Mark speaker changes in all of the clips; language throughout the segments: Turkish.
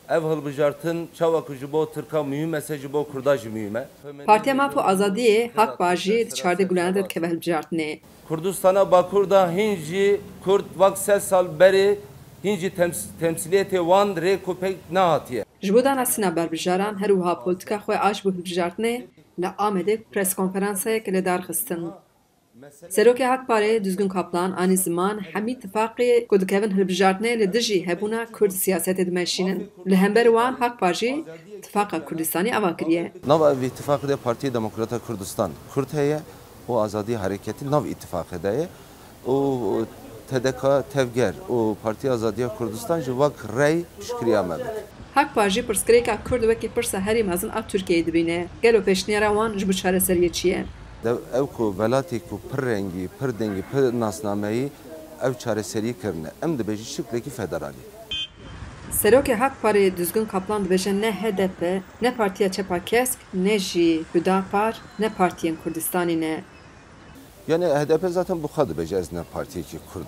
Speaker 1: ev hilbijartin çavak ji bo Tirka mühim ji bo Kurda jî mühim e.
Speaker 2: Partiya Mapu Azadiyê Hak Bajî çardê gulane de dikeve hilbijartinê.
Speaker 1: Kurdistana Bakur'da hinci Kurd vak sel sal beri hinci temsiliyeti wan rê ku pek nehatiye.
Speaker 2: Ji bo danasîna berbijaran her wiha polîtika xwe aş bû hilbijartinê li Amedê preskonferansayek li darxistin. Serokê Hakparê Düzgün Kaplan anî ziman hemî tifaqê ku dikevin hilbijartinê li dijî hebûna Kurd siyasetê dimeşînin. Li hember wan Hakpar jî Tifaqa Kurdistanî ava kiriye.
Speaker 1: Nava ev ittifakı de Partiya Demokrata Kurdistan Kürt heye o azadi hareketi nav ittifakı de o TDK tevger o Partiya Azadiya Kurdistan ji vak rey pişkiriya me.
Speaker 2: Hakpar jî pirsgirêka Kurd wekî pirsa herî mezin a Tirkiyeyê dibîne. Gelo pêşniyara wan ji bo çareseriyê çi ye?
Speaker 1: Ev ku velatê ku pir rengî, pir dengî, pir nasnameyî ev çareserî kirine. Em dibêjî şiklekî federalî.
Speaker 2: Serokê Hakparê Düzgün Kaplan dibêje ne HDP, ne Partiya Çepa Kesk, ne jî Hüdapar, ne Partiyên Kurdistanî ne.
Speaker 1: Yani HDP zaten bu kadar bece ezne partiye ki Kurd.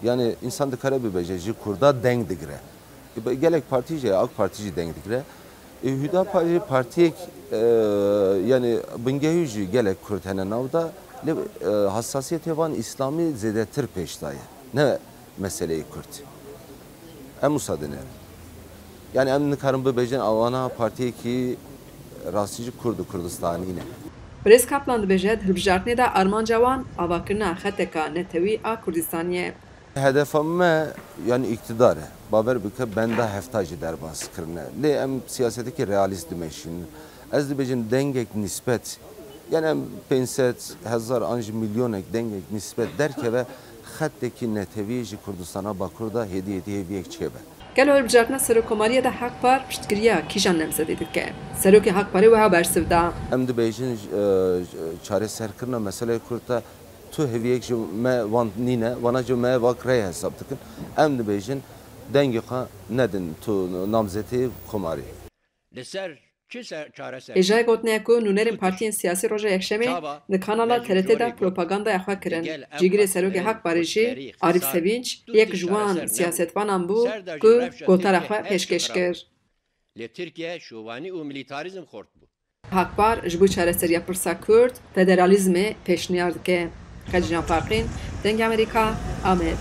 Speaker 1: Yani insan dikare bir bece ji Kurda denk digre. Gelek partiye AK Partici denk digre. Hüdapar partiye yani bingehüji gelek Kurd hene navda hassasiyeti van İslami zedetir peştayı. Ne meseleyi Kurd. Em musadene. Yani em nikarın bu becen avana partiye ki rastlıcı Kurdu Kurdistanî ne.
Speaker 2: Birêz Kaplan dibêje hilbijartinê de armanca wan avakirina xeteka netewî a Kurdistaniyê.
Speaker 1: Hedefim yani iktidar. Baber bike benda heftacı derbas kirine. Le em siyaseteki realist dimeşin. Ez dibêjin dengek nispet. Yani em 500,000 anj milyonek dengek nispet derke ve xetteki netewî ji Kurdistana Bakur'da hediye çebe.
Speaker 2: Gelo hilbijartina Serokkomariyê de Hakpar piştgiriya kîjan nemzedê dike. Serokê Hakparê wiha bersiv da.
Speaker 1: Em dibêjin çareserkirina meseleyê Kurda tu heviyek ji me van nîne, vana ji me vak rey hesab dikin. Em dibêjin dengê xwe nedin tu namzetê komarî.
Speaker 2: Êjayê gotineye ku nûnerên partiyên siyasî roja yekşemê di kanala TRT de propagandaya xwe kirin. Cîgirê Serokê Hakparê jî Arîf Sevinç yek ji wan siyasetvanan bû ku gotara xwe pêşkêş kir. Hakpar ji bo çareseriya pirsa Kurd federalîzmê pêşniyar dike. Xecîna Farqîn, Dengê Amerîka, Amed.